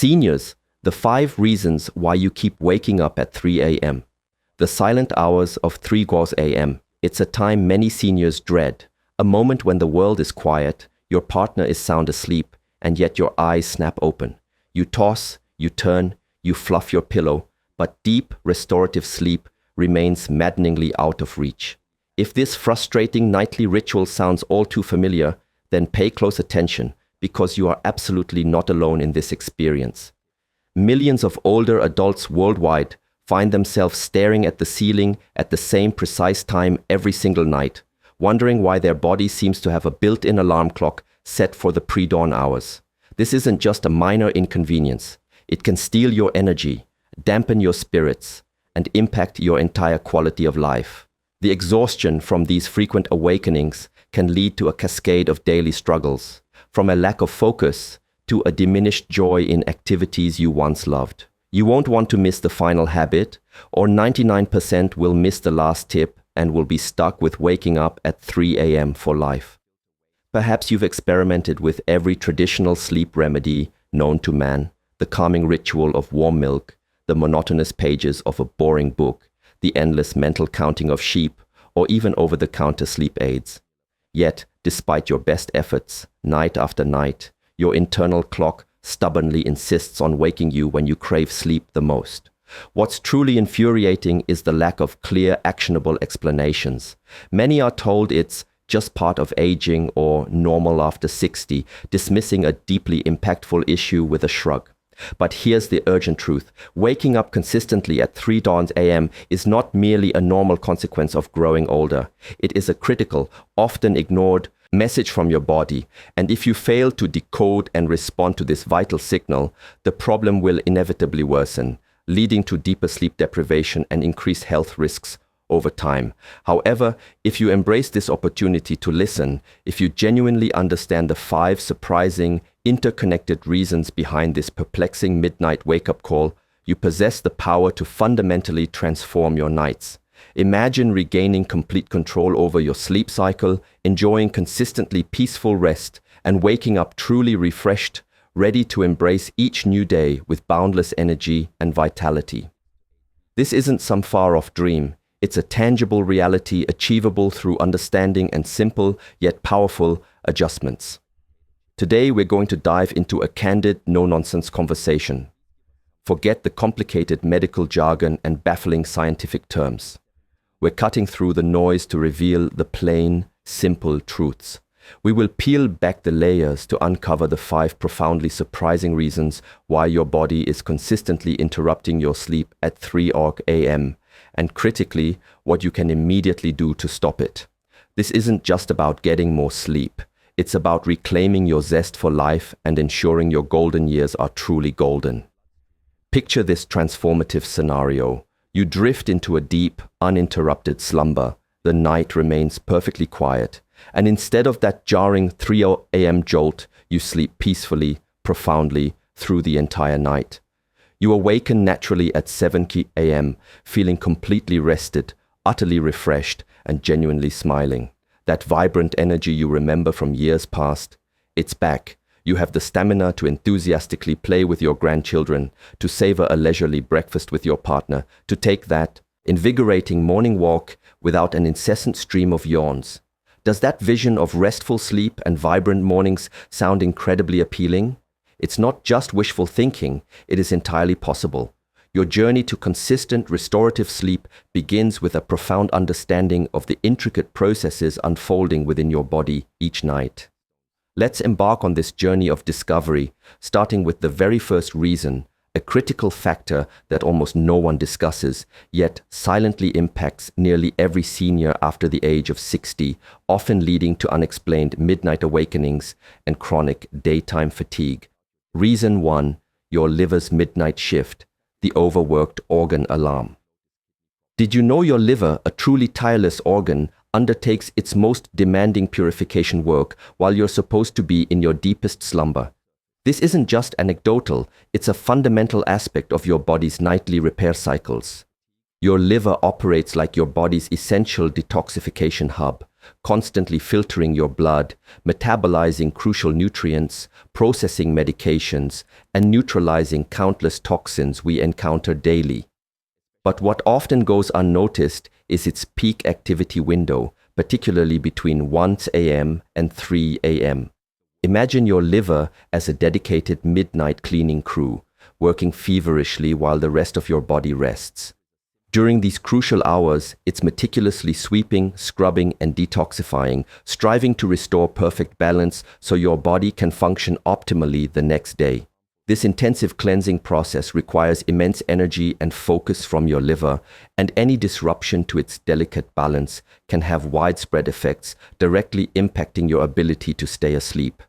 Seniors, the 5 reasons why you keep waking up at 3 a.m. The silent hours of 3 a.m. It's a time many seniors dread, a moment when the world is quiet, your partner is sound asleep, and yet your eyes snap open. You toss, you turn, you fluff your pillow, but deep, restorative sleep remains maddeningly out of reach. If this frustrating nightly ritual sounds all too familiar, then pay close attention, because you are absolutely not alone in this experience. Millions of older adults worldwide find themselves staring at the ceiling at the same precise time every single night, wondering why their body seems to have a built-in alarm clock set for the pre-dawn hours. This isn't just a minor inconvenience. It can steal your energy, dampen your spirits, and impact your entire quality of life. The exhaustion from these frequent awakenings can lead to a cascade of daily struggles, from a lack of focus to a diminished joy in activities you once loved. You won't want to miss the final habit, or 99% will miss the last tip and will be stuck with waking up at 3 a.m. for life. Perhaps you've experimented with every traditional sleep remedy known to man, the calming ritual of warm milk, the monotonous pages of a boring book, the endless mental counting of sheep, or even over-the-counter sleep aids. Yet, despite your best efforts, night after night, your internal clock stubbornly insists on waking you when you crave sleep the most. What's truly infuriating is the lack of clear, actionable explanations. Many are told it's just part of aging or normal after 60, dismissing a deeply impactful issue with a shrug. But here's the urgent truth. Waking up consistently at 3 a.m. is not merely a normal consequence of growing older. It is a critical, often ignored message from your body. And if you fail to decode and respond to this vital signal, the problem will inevitably worsen, leading to deeper sleep deprivation and increased health risks over time. However, if you embrace this opportunity to listen, if you genuinely understand the 5 surprising, interconnected reasons behind this perplexing midnight wake-up call, you possess the power to fundamentally transform your nights. Imagine regaining complete control over your sleep cycle, enjoying consistently peaceful rest, and waking up truly refreshed, ready to embrace each new day with boundless energy and vitality. This isn't some far-off dream. It's a tangible reality achievable through understanding and simple yet powerful adjustments. Today we're going to dive into a candid, no-nonsense conversation. Forget the complicated medical jargon and baffling scientific terms. We're cutting through the noise to reveal the plain, simple truths. We will peel back the layers to uncover the 5 profoundly surprising reasons why your body is consistently interrupting your sleep at 3 a.m., and critically, what you can immediately do to stop it. This isn't just about getting more sleep. It's about reclaiming your zest for life and ensuring your golden years are truly golden. Picture this transformative scenario. You drift into a deep, uninterrupted slumber. The night remains perfectly quiet, and instead of that jarring 3 a.m. jolt, you sleep peacefully, profoundly, through the entire night. You awaken naturally at 7 a.m., feeling completely rested, utterly refreshed, and genuinely smiling. That vibrant energy you remember from years past, it's back. You have the stamina to enthusiastically play with your grandchildren, to savor a leisurely breakfast with your partner, to take that invigorating morning walk without an incessant stream of yawns. Does that vision of restful sleep and vibrant mornings sound incredibly appealing? It's not just wishful thinking, it is entirely possible. Your journey to consistent restorative sleep begins with a profound understanding of the intricate processes unfolding within your body each night. Let's embark on this journey of discovery, starting with the very first reason, a critical factor that almost no one discusses, yet silently impacts nearly every senior after the age of 60, often leading to unexplained midnight awakenings and chronic daytime fatigue. Reason 1, your liver's midnight shift, the overworked organ alarm. Did you know your liver, a truly tireless organ, undertakes its most demanding purification work while you're supposed to be in your deepest slumber? This isn't just anecdotal, it's a fundamental aspect of your body's nightly repair cycles. Your liver operates like your body's essential detoxification hub, constantly filtering your blood, metabolizing crucial nutrients, processing medications, and neutralizing countless toxins we encounter daily. But what often goes unnoticed is its peak activity window, particularly between 1 a.m. and 3 a.m. Imagine your liver as a dedicated midnight cleaning crew, working feverishly while the rest of your body rests. During these crucial hours, it's meticulously sweeping, scrubbing, and detoxifying, striving to restore perfect balance so your body can function optimally the next day. This intensive cleansing process requires immense energy and focus from your liver, and any disruption to its delicate balance can have widespread effects, directly impacting your ability to stay asleep.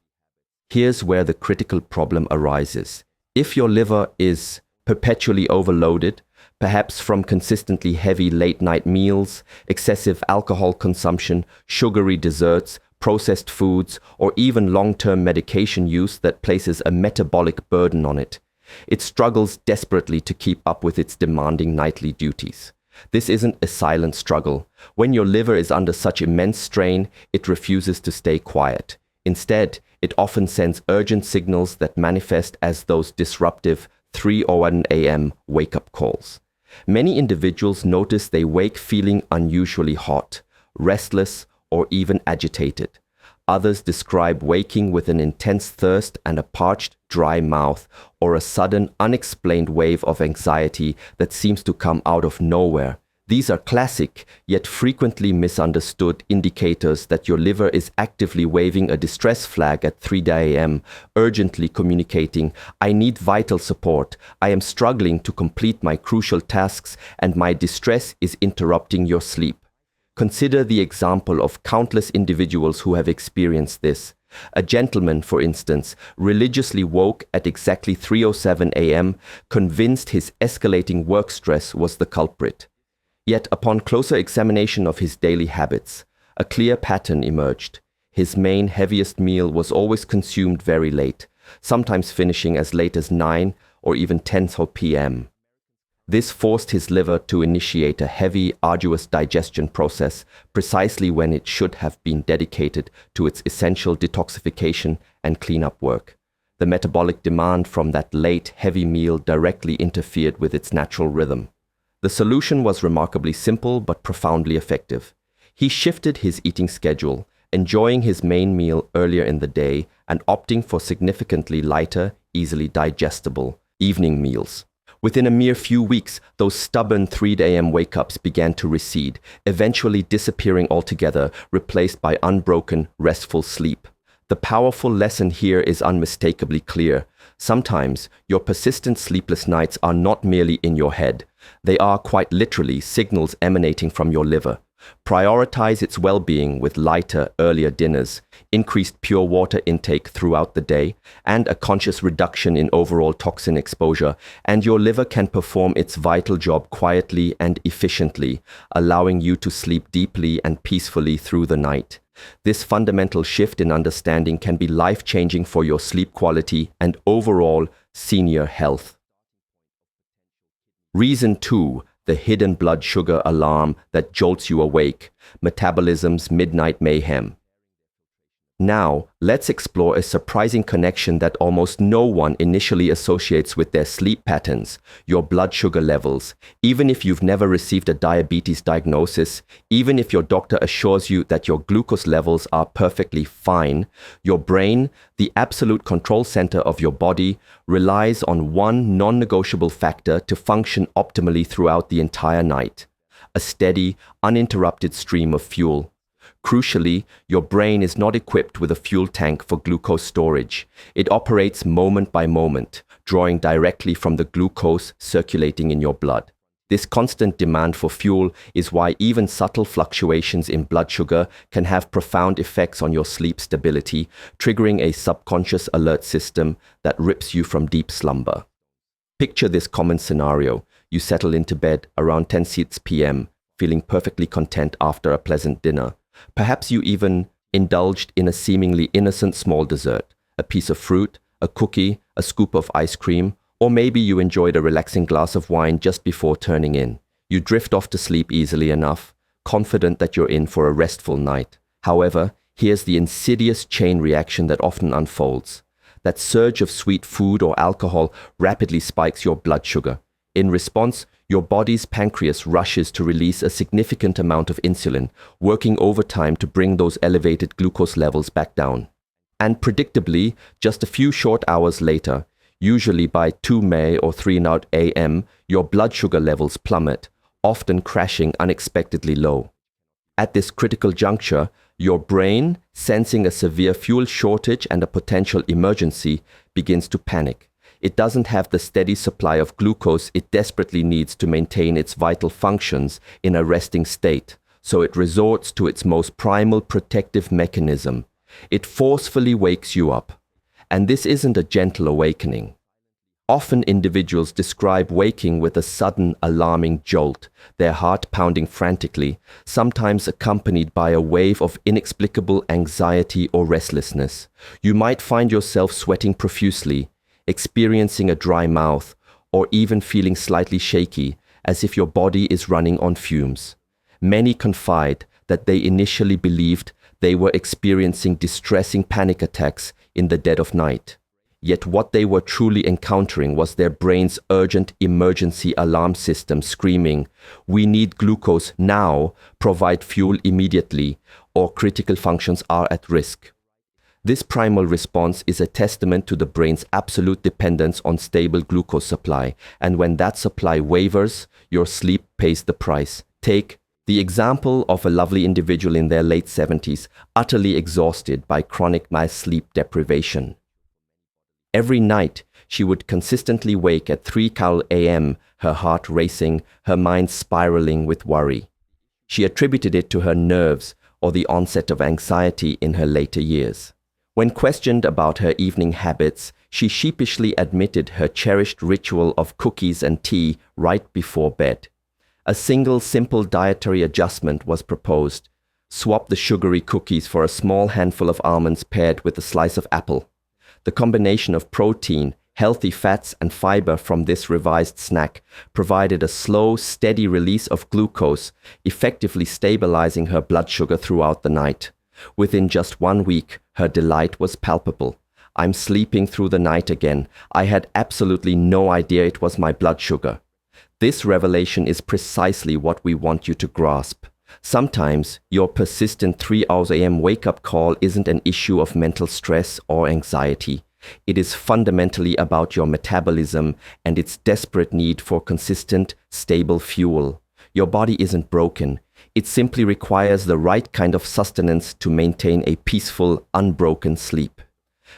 Here's where the critical problem arises. If your liver is perpetually overloaded, perhaps from consistently heavy late-night meals, excessive alcohol consumption, sugary desserts, processed foods, or even long-term medication use that places a metabolic burden on it, it struggles desperately to keep up with its demanding nightly duties. This isn't a silent struggle. When your liver is under such immense strain, it refuses to stay quiet. Instead, it often sends urgent signals that manifest as those disruptive 3 or 1 a.m. wake-up calls. Many individuals notice they wake feeling unusually hot, restless, or even agitated. Others describe waking with an intense thirst and a parched, dry mouth, or a sudden, unexplained wave of anxiety that seems to come out of nowhere. These are classic, yet frequently misunderstood indicators that your liver is actively waving a distress flag at 3 a.m., urgently communicating, "I need vital support, I am struggling to complete my crucial tasks, and my distress is interrupting your sleep." Consider the example of countless individuals who have experienced this. A gentleman, for instance, religiously woke at exactly 3:07 a.m., convinced his escalating work stress was the culprit. Yet upon closer examination of his daily habits, a clear pattern emerged. His main, heaviest meal was always consumed very late, sometimes finishing as late as 9 or even 10 p.m. This forced his liver to initiate a heavy, arduous digestion process precisely when it should have been dedicated to its essential detoxification and cleanup work. The metabolic demand from that late, heavy meal directly interfered with its natural rhythm. The solution was remarkably simple but profoundly effective. He shifted his eating schedule, enjoying his main meal earlier in the day and opting for significantly lighter, easily digestible evening meals. Within a mere few weeks, those stubborn 3 a.m. wake-ups began to recede, eventually disappearing altogether, replaced by unbroken, restful sleep. The powerful lesson here is unmistakably clear. Sometimes, your persistent sleepless nights are not merely in your head. They are quite literally signals emanating from your liver. Prioritize its well-being with lighter, earlier dinners, increased pure water intake throughout the day, and a conscious reduction in overall toxin exposure, and your liver can perform its vital job quietly and efficiently, allowing you to sleep deeply and peacefully through the night. This fundamental shift in understanding can be life-changing for your sleep quality and overall senior health. Reason 2. The hidden blood sugar alarm that jolts you awake, metabolism's midnight mayhem. Now, let's explore a surprising connection that almost no one initially associates with their sleep patterns: your blood sugar levels. Even if you've never received a diabetes diagnosis, even if your doctor assures you that your glucose levels are perfectly fine, your brain, the absolute control center of your body, relies on one non-negotiable factor to function optimally throughout the entire night: a steady, uninterrupted stream of fuel. Crucially, your brain is not equipped with a fuel tank for glucose storage. It operates moment by moment, drawing directly from the glucose circulating in your blood. This constant demand for fuel is why even subtle fluctuations in blood sugar can have profound effects on your sleep stability, triggering a subconscious alert system that rips you from deep slumber. Picture this common scenario. You settle into bed around 10 p.m., feeling perfectly content after a pleasant dinner. Perhaps you even indulged in a seemingly innocent small dessert, a piece of fruit, a cookie, a scoop of ice cream, or maybe you enjoyed a relaxing glass of wine just before turning in. You drift off to sleep easily enough, confident that you're in for a restful night. However, here's the insidious chain reaction that often unfolds. That surge of sweet food or alcohol rapidly spikes your blood sugar. In response, your body's pancreas rushes to release a significant amount of insulin, working overtime to bring those elevated glucose levels back down. And predictably, just a few short hours later, usually by 2 or 3 a.m., your blood sugar levels plummet, often crashing unexpectedly low. At this critical juncture, your brain, sensing a severe fuel shortage and a potential emergency, begins to panic. It doesn't have the steady supply of glucose it desperately needs to maintain its vital functions in a resting state, so it resorts to its most primal protective mechanism. It forcefully wakes you up. And this isn't a gentle awakening. Often individuals describe waking with a sudden, alarming jolt, their heart pounding frantically, sometimes accompanied by a wave of inexplicable anxiety or restlessness. You might find yourself sweating profusely, experiencing a dry mouth, or even feeling slightly shaky, as if your body is running on fumes. Many confide that they initially believed they were experiencing distressing panic attacks in the dead of night. Yet what they were truly encountering was their brain's urgent emergency alarm system screaming, "We need glucose now, provide fuel immediately, or critical functions are at risk." This primal response is a testament to the brain's absolute dependence on stable glucose supply, and when that supply wavers, your sleep pays the price. Take the example of a lovely individual in their late 70s, utterly exhausted by chronic sleep deprivation. Every night, she would consistently wake at 3 a.m., her heart racing, her mind spiraling with worry. She attributed it to her nerves or the onset of anxiety in her later years. When questioned about her evening habits, she sheepishly admitted her cherished ritual of cookies and tea right before bed. A single simple dietary adjustment was proposed. Swap the sugary cookies for a small handful of almonds paired with a slice of apple. The combination of protein, healthy fats, and fiber from this revised snack provided a slow, steady release of glucose, effectively stabilizing her blood sugar throughout the night. Within just 1 week, her delight was palpable. "I'm sleeping through the night again. I had absolutely no idea it was my blood sugar." This revelation is precisely what we want you to grasp. Sometimes your persistent 3 a.m. wake-up call isn't an issue of mental stress or anxiety. It is fundamentally about your metabolism and its desperate need for consistent, stable fuel. Your body isn't broken. It simply requires the right kind of sustenance to maintain a peaceful, unbroken sleep.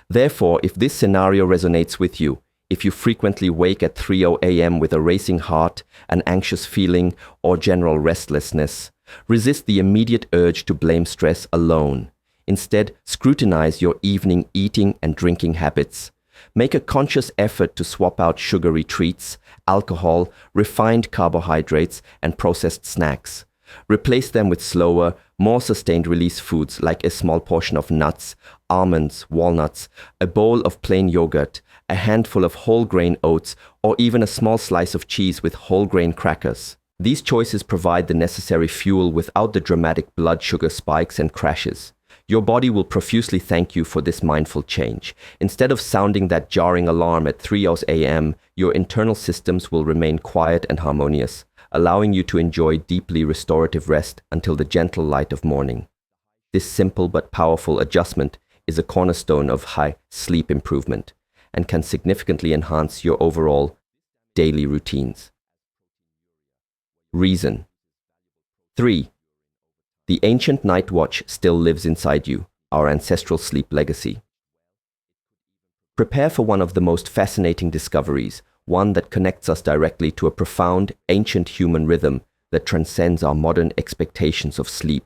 Therefore, if this scenario resonates with you, if you frequently wake at 3 a.m. with a racing heart, an anxious feeling, or general restlessness, resist the immediate urge to blame stress alone. Instead, scrutinize your evening eating and drinking habits. Make a conscious effort to swap out sugary treats, alcohol, refined carbohydrates, and processed snacks. Replace them with slower, more sustained release foods like a small portion of nuts, almonds, walnuts, a bowl of plain yogurt, a handful of whole grain oats, or even a small slice of cheese with whole grain crackers. These choices provide the necessary fuel without the dramatic blood sugar spikes and crashes. Your body will profusely thank you for this mindful change. Instead of sounding that jarring alarm at 3 a.m., your internal systems will remain quiet and harmonious, allowing you to enjoy deeply restorative rest until the gentle light of morning. This simple but powerful adjustment is a cornerstone of high sleep improvement and can significantly enhance your overall daily routines. Reason. 3. The ancient night watch still lives inside you, our ancestral sleep legacy. Prepare for one of the most fascinating discoveries, one that connects us directly to a profound, ancient human rhythm that transcends our modern expectations of sleep.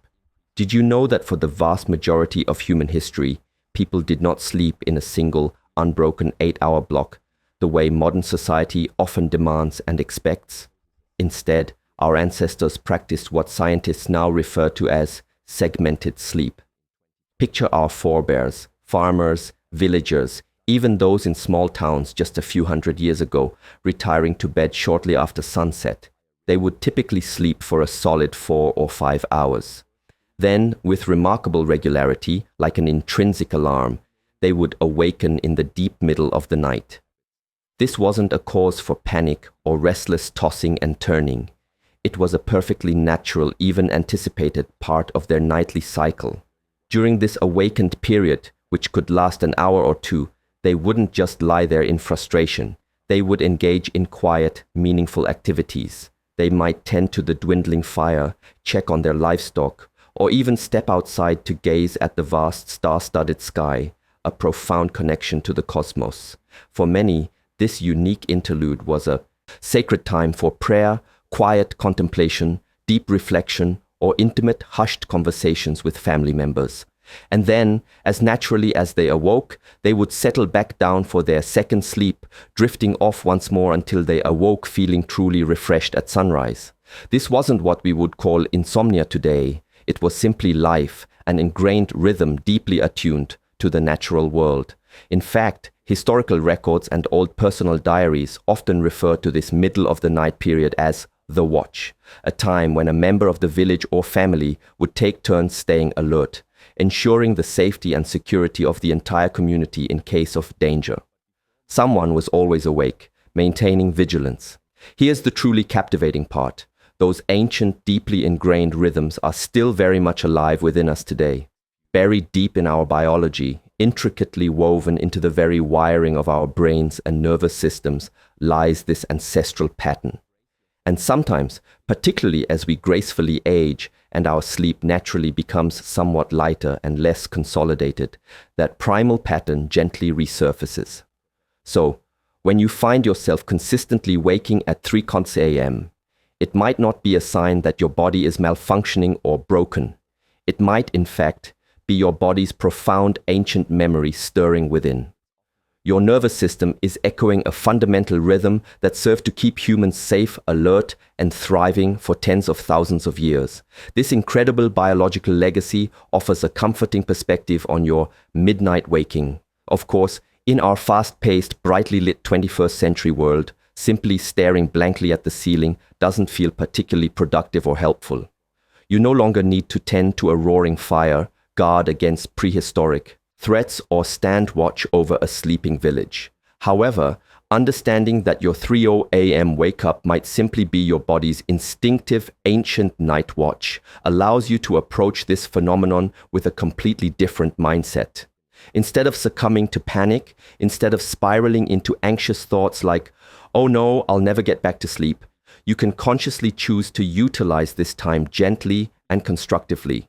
Did you know that for the vast majority of human history, people did not sleep in a single, unbroken 8-hour block, the way modern society often demands and expects? Instead, our ancestors practiced what scientists now refer to as segmented sleep. Picture our forebears, farmers, villagers, even those in small towns just a few hundred years ago, retiring to bed shortly after sunset. they would typically sleep for a solid 4 or 5 hours. Then, with remarkable regularity, like an intrinsic alarm, they would awaken in the deep middle of the night. This wasn't a cause for panic or restless tossing and turning. It was a perfectly natural, even anticipated part of their nightly cycle. During this awakened period, which could last an hour or two, they wouldn't just lie there in frustration. They would engage in quiet, meaningful activities. They might tend to the dwindling fire, check on their livestock, or even step outside to gaze at the vast star-studded sky, a profound connection to the cosmos. For many, this unique interlude was a sacred time for prayer, quiet contemplation, deep reflection, or intimate, hushed conversations with family members. And then, as naturally as they awoke, they would settle back down for their second sleep, drifting off once more until they awoke feeling truly refreshed at sunrise. This wasn't what we would call insomnia today. It was simply life, an ingrained rhythm deeply attuned to the natural world. In fact, historical records and old personal diaries often refer to this middle-of-the-night period as the watch, a time when a member of the village or family would take turns staying alert, ensuring the safety and security of the entire community in case of danger. Someone was always awake, maintaining vigilance. Here's the truly captivating part. Those ancient, deeply ingrained rhythms are still very much alive within us today. Buried deep in our biology, intricately woven into the very wiring of our brains and nervous systems, lies this ancestral pattern. And sometimes, particularly as we gracefully age and our sleep naturally becomes somewhat lighter and less consolidated, that primal pattern gently resurfaces. So, when you find yourself consistently waking at 3 a.m., it might not be a sign that your body is malfunctioning or broken. It might, in fact, be your body's profound ancient memory stirring within. Your nervous system is echoing a fundamental rhythm that served to keep humans safe, alert, and thriving for tens of thousands of years. This incredible biological legacy offers a comforting perspective on your midnight waking. Of course, in our fast-paced, brightly lit 21st century world, simply staring blankly at the ceiling doesn't feel particularly productive or helpful. You no longer need to tend to a roaring fire, guard against prehistoric threats, or stand watch over a sleeping village. However, understanding that your 3 a.m. wake-up might simply be your body's instinctive ancient night watch allows you to approach this phenomenon with a completely different mindset. Instead of succumbing to panic, instead of spiraling into anxious thoughts like, "Oh no, I'll never get back to sleep," you can consciously choose to utilize this time gently and constructively.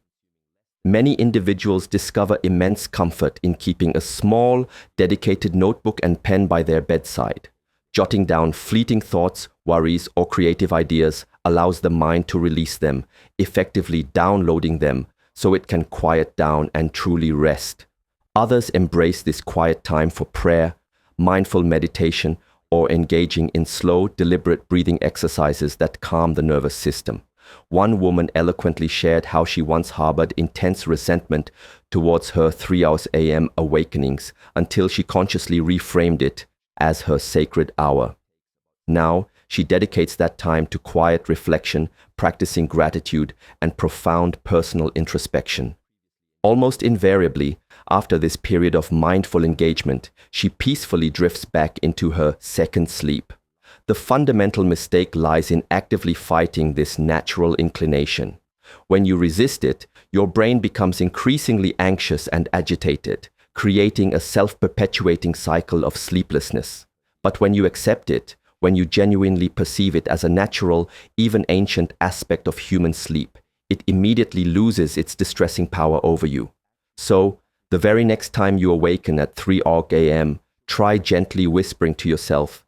Many individuals discover immense comfort in keeping a small, dedicated notebook and pen by their bedside. Jotting down fleeting thoughts, worries, or creative ideas allows the mind to release them, effectively downloading them so it can quiet down and truly rest. Others embrace this quiet time for prayer, mindful meditation, or engaging in slow, deliberate breathing exercises that calm the nervous system. One woman eloquently shared how she once harbored intense resentment towards her 3 a.m. awakenings until she consciously reframed it as her sacred hour. Now, she dedicates that time to quiet reflection, practicing gratitude, and profound personal introspection. Almost invariably, after this period of mindful engagement, she peacefully drifts back into her second sleep. The fundamental mistake lies in actively fighting this natural inclination. When you resist it, your brain becomes increasingly anxious and agitated, creating a self-perpetuating cycle of sleeplessness. But when you accept it, when you genuinely perceive it as a natural, even ancient aspect of human sleep, it immediately loses its distressing power over you. So, the very next time you awaken at 3 a.m., try gently whispering to yourself,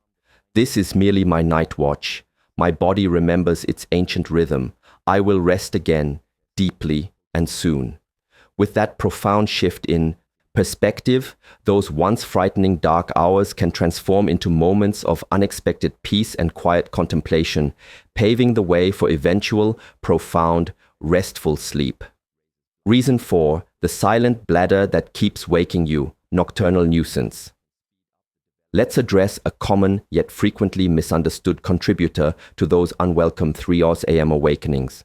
"This is merely my night watch. My body remembers its ancient rhythm. I will rest again, deeply and soon." With that profound shift in perspective, those once frightening dark hours can transform into moments of unexpected peace and quiet contemplation, paving the way for eventual, profound, restful sleep. Reason 4. The silent bladder that keeps waking you, nocturnal nuisance. Let's address a common yet frequently misunderstood contributor to those unwelcome 3 a.m. awakenings.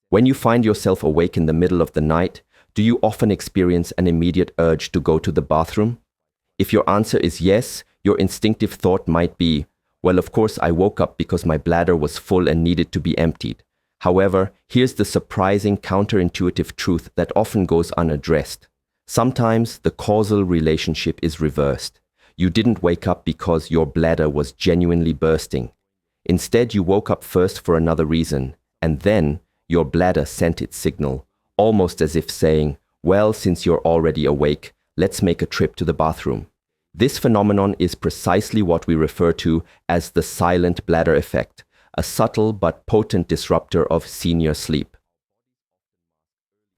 When you find yourself awake in the middle of the night, do you often experience an immediate urge to go to the bathroom? If your answer is yes, your instinctive thought might be, well, of course I woke up because my bladder was full and needed to be emptied. However, here's the surprising counterintuitive truth that often goes unaddressed. Sometimes the causal relationship is reversed. You didn't wake up because your bladder was genuinely bursting. Instead, you woke up first for another reason, and then your bladder sent its signal, almost as if saying, well, since you're already awake, let's make a trip to the bathroom. This phenomenon is precisely what we refer to as the silent bladder effect, a subtle but potent disruptor of senior sleep.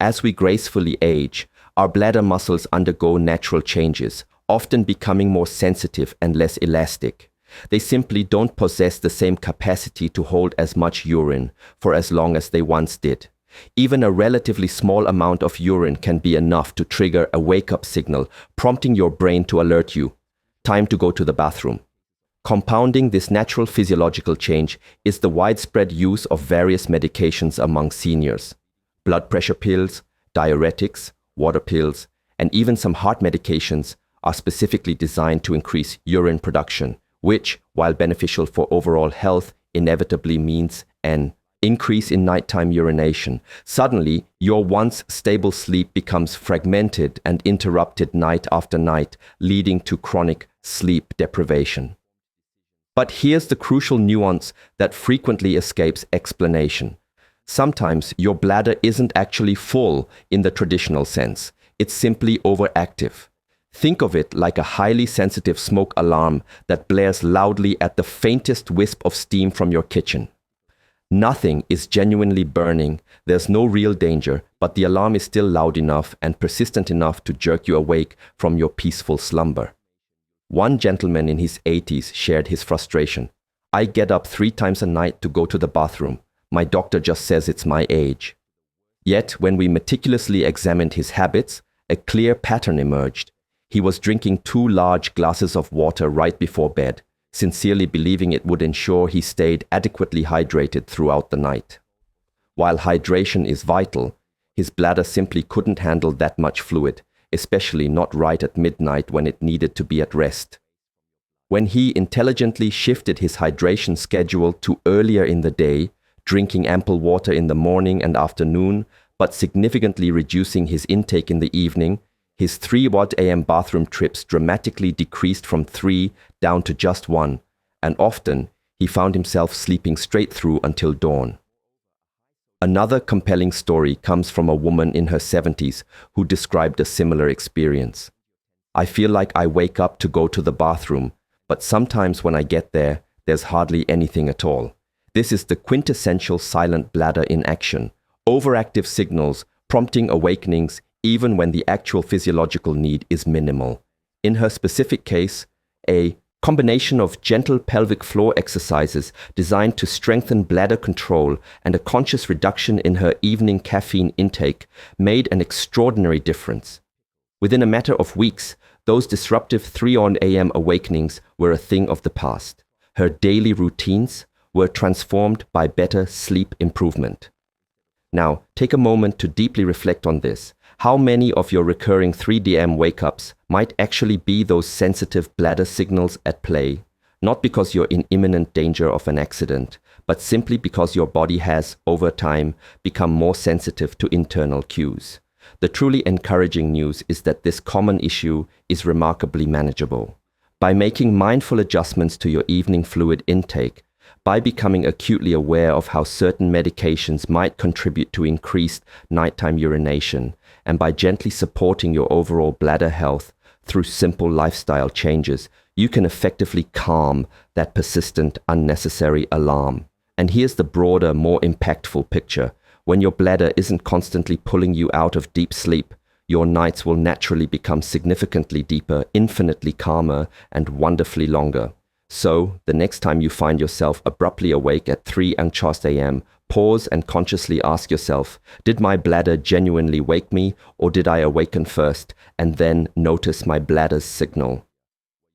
As we gracefully age, our bladder muscles undergo natural changes, often becoming more sensitive and less elastic. They simply don't possess the same capacity to hold as much urine for as long as they once did. Even a relatively small amount of urine can be enough to trigger a wake-up signal, prompting your brain to alert you. Time to go to the bathroom. Compounding this natural physiological change is the widespread use of various medications among seniors. Blood pressure pills, diuretics, water pills, and even some heart medications are specifically designed to increase urine production, which, while beneficial for overall health, inevitably means an increase in nighttime urination. Suddenly, your once stable sleep becomes fragmented and interrupted night after night, leading to chronic sleep deprivation. But here's the crucial nuance that frequently escapes explanation. Sometimes your bladder isn't actually full in the traditional sense. It's simply overactive. Think of it like a highly sensitive smoke alarm that blares loudly at the faintest wisp of steam from your kitchen. Nothing is genuinely burning, there's no real danger, but the alarm is still loud enough and persistent enough to jerk you awake from your peaceful slumber. One gentleman in his 80s shared his frustration. I get up 3 times a night to go to the bathroom. My doctor just says it's my age. Yet, when we meticulously examined his habits, a clear pattern emerged. He was drinking 2 large glasses of water right before bed, sincerely believing it would ensure he stayed adequately hydrated throughout the night. While hydration is vital, his bladder simply couldn't handle that much fluid, especially not right at midnight when it needed to be at rest. When he intelligently shifted his hydration schedule to earlier in the day, drinking ample water in the morning and afternoon, but significantly reducing his intake in the evening, his 3 a.m. bathroom trips dramatically decreased from 3 down to just 1, and often he found himself sleeping straight through until dawn. Another compelling story comes from a woman in her 70s who described a similar experience. I feel like I wake up to go to the bathroom, but sometimes when I get there, there's hardly anything at all. This is the quintessential silent bladder in action, overactive signals prompting awakenings even when the actual physiological need is minimal. In her specific case, a combination of gentle pelvic floor exercises designed to strengthen bladder control and a conscious reduction in her evening caffeine intake made an extraordinary difference. Within a matter of weeks, those disruptive 3 a.m. awakenings were a thing of the past. Her daily routines were transformed by better sleep improvement. Now, take a moment to deeply reflect on this. How many of your recurring 3 a.m. wake-ups might actually be those sensitive bladder signals at play, not because you're in imminent danger of an accident, but simply because your body has, over time, become more sensitive to internal cues? The truly encouraging news is that this common issue is remarkably manageable. By making mindful adjustments to your evening fluid intake, by becoming acutely aware of how certain medications might contribute to increased nighttime urination, and by gently supporting your overall bladder health through simple lifestyle changes, you can effectively calm that persistent, unnecessary alarm. And here's the broader, more impactful picture. When your bladder isn't constantly pulling you out of deep sleep, your nights will naturally become significantly deeper, infinitely calmer, and wonderfully longer. So, the next time you find yourself abruptly awake at 3 a.m., pause and consciously ask yourself, did my bladder genuinely wake me, or did I awaken first and then notice my bladder's signal?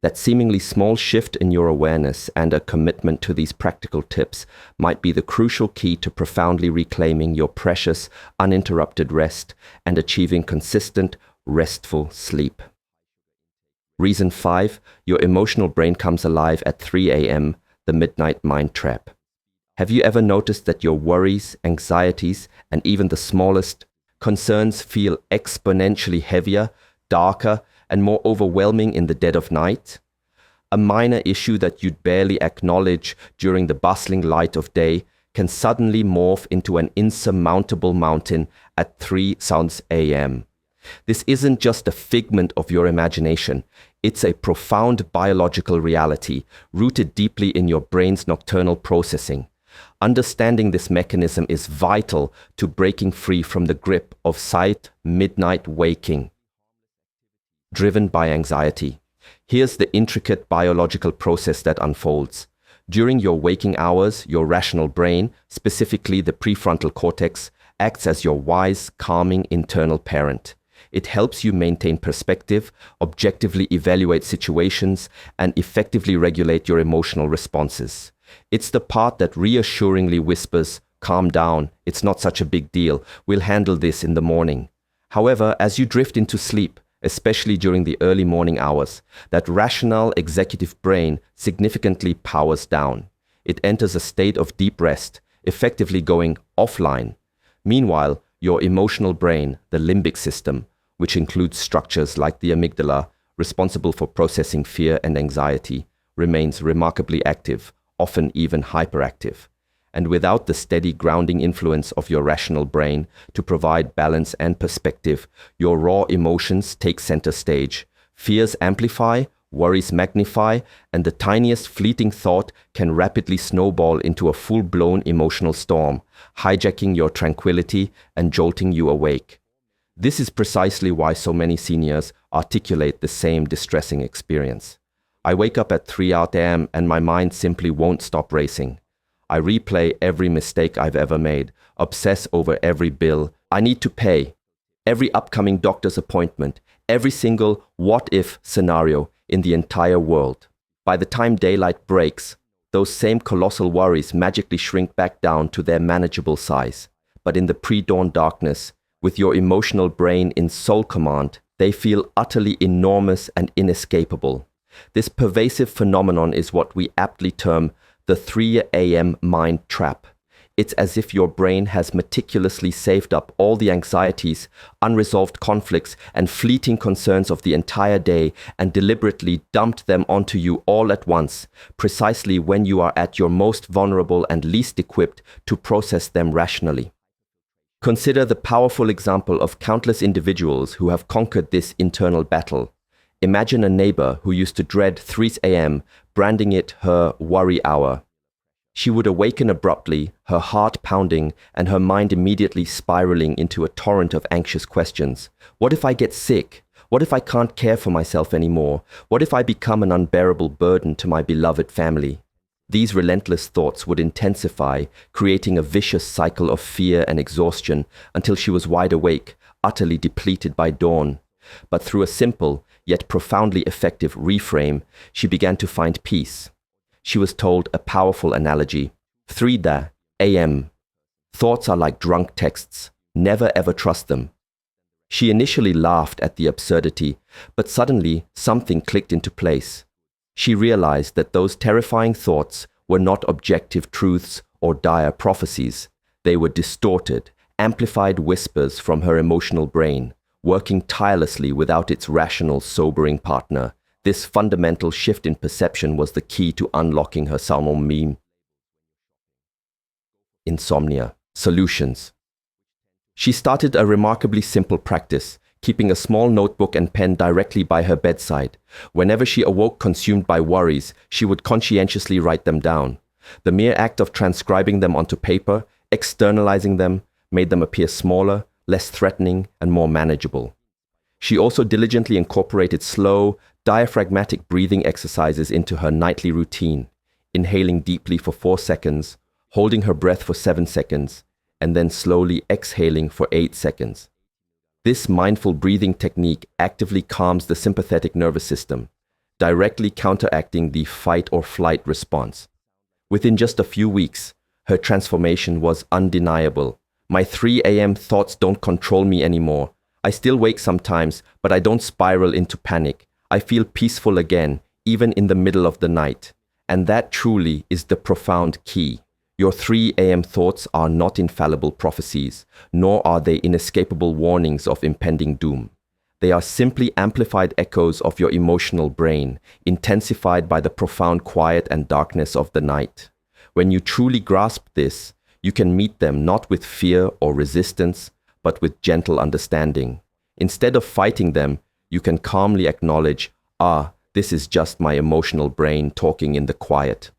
That seemingly small shift in your awareness and a commitment to these practical tips might be the crucial key to profoundly reclaiming your precious, uninterrupted rest and achieving consistent, restful sleep. Reason 5, your emotional brain comes alive at 3 a.m., the midnight mind trap. Have you ever noticed that your worries, anxieties, and even the smallest concerns feel exponentially heavier, darker, and more overwhelming in the dead of night? A minor issue that you'd barely acknowledge during the bustling light of day can suddenly morph into an insurmountable mountain at 3 a.m. This isn't just a figment of your imagination. It's a profound biological reality rooted deeply in your brain's nocturnal processing. Understanding this mechanism is vital to breaking free from the grip of midnight waking, driven by anxiety. Here's the intricate biological process that unfolds. During your waking hours, your rational brain, specifically the prefrontal cortex, acts as your wise, calming internal parent. It helps you maintain perspective, objectively evaluate situations, and effectively regulate your emotional responses. It's the part that reassuringly whispers, "Calm down, it's not such a big deal, we'll handle this in the morning." However, as you drift into sleep, especially during the early morning hours, that rational executive brain significantly powers down. It enters a state of deep rest, effectively going offline. Meanwhile, your emotional brain, the limbic system, which includes structures like the amygdala, responsible for processing fear and anxiety, remains remarkably active, often even hyperactive. And without the steady grounding influence of your rational brain to provide balance and perspective, your raw emotions take center stage. Fears amplify, worries magnify, and the tiniest fleeting thought can rapidly snowball into a full-blown emotional storm, hijacking your tranquility and jolting you awake. This is precisely why so many seniors articulate the same distressing experience. I wake up at 3 a.m. and my mind simply won't stop racing. I replay every mistake I've ever made, obsess over every bill I need to pay, every upcoming doctor's appointment, every single what-if scenario in the entire world. By the time daylight breaks, those same colossal worries magically shrink back down to their manageable size. But in the pre-dawn darkness, with your emotional brain in sole command, they feel utterly enormous and inescapable. This pervasive phenomenon is what we aptly term the 3 a.m. mind trap. It's as if your brain has meticulously saved up all the anxieties, unresolved conflicts, and fleeting concerns of the entire day and deliberately dumped them onto you all at once, precisely when you are at your most vulnerable and least equipped to process them rationally. Consider the powerful example of countless individuals who have conquered this internal battle. Imagine a neighbor who used to dread 3 a.m., branding it her worry hour. She would awaken abruptly, her heart pounding, and her mind immediately spiraling into a torrent of anxious questions. What if I get sick? What if I can't care for myself anymore? What if I become an unbearable burden to my beloved family? These relentless thoughts would intensify, creating a vicious cycle of fear and exhaustion until she was wide awake, utterly depleted by dawn. But through a simple, yet profoundly effective reframe, she began to find peace. She was told a powerful analogy. 3 a.m. Thoughts are like drunk texts. Never ever trust them. She initially laughed at the absurdity, but suddenly something clicked into place. She realized that those terrifying thoughts were not objective truths or dire prophecies. They were distorted, amplified whispers from her emotional brain, working tirelessly without its rational, sobering partner. This fundamental shift in perception was the key to unlocking her salmon meme. Insomnia. Solutions. She started a remarkably simple practice, keeping a small notebook and pen directly by her bedside. Whenever she awoke consumed by worries, she would conscientiously write them down. The mere act of transcribing them onto paper, externalizing them, made them appear smaller, less threatening, and more manageable. She also diligently incorporated slow, diaphragmatic breathing exercises into her nightly routine, inhaling deeply for 4 seconds, holding her breath for 7 seconds, and then slowly exhaling for 8 seconds. This mindful breathing technique actively calms the sympathetic nervous system, directly counteracting the fight or flight response. Within just a few weeks, her transformation was undeniable. My 3 a.m. thoughts don't control me anymore. I still wake sometimes, but I don't spiral into panic. I feel peaceful again, even in the middle of the night. And that truly is the profound key. Your 3 a.m. thoughts are not infallible prophecies, nor are they inescapable warnings of impending doom. They are simply amplified echoes of your emotional brain, intensified by the profound quiet and darkness of the night. When you truly grasp this, you can meet them not with fear or resistance, but with gentle understanding. Instead of fighting them, you can calmly acknowledge, this is just my emotional brain talking in the quiet.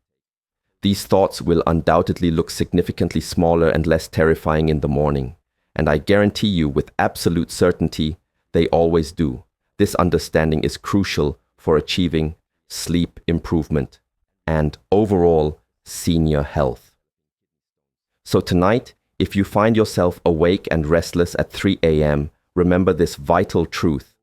These thoughts will undoubtedly look significantly smaller and less terrifying in the morning, and I guarantee you with absolute certainty, they always do. This understanding is crucial for achieving sleep improvement and overall senior health. So tonight, if you find yourself awake and restless at 3 a.m., remember this vital truth.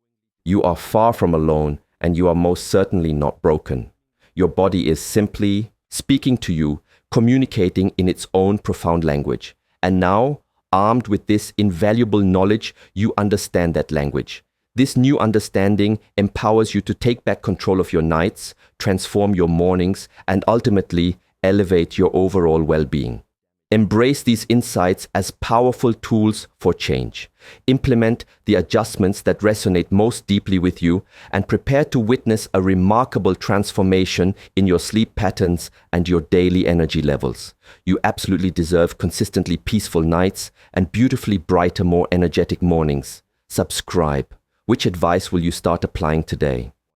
You are far from alone, and you are most certainly not broken. Your body is simply speaking to you, communicating in its own profound language. And now, armed with this invaluable knowledge, you understand that language. This new understanding empowers you to take back control of your nights, transform your mornings, and ultimately elevate your overall well-being. Embrace these insights as powerful tools for change. Implement the adjustments that resonate most deeply with you and prepare to witness a remarkable transformation in your sleep patterns and your daily energy levels. You absolutely deserve consistently peaceful nights and beautifully brighter, more energetic mornings. Subscribe. Which advice will you start applying today?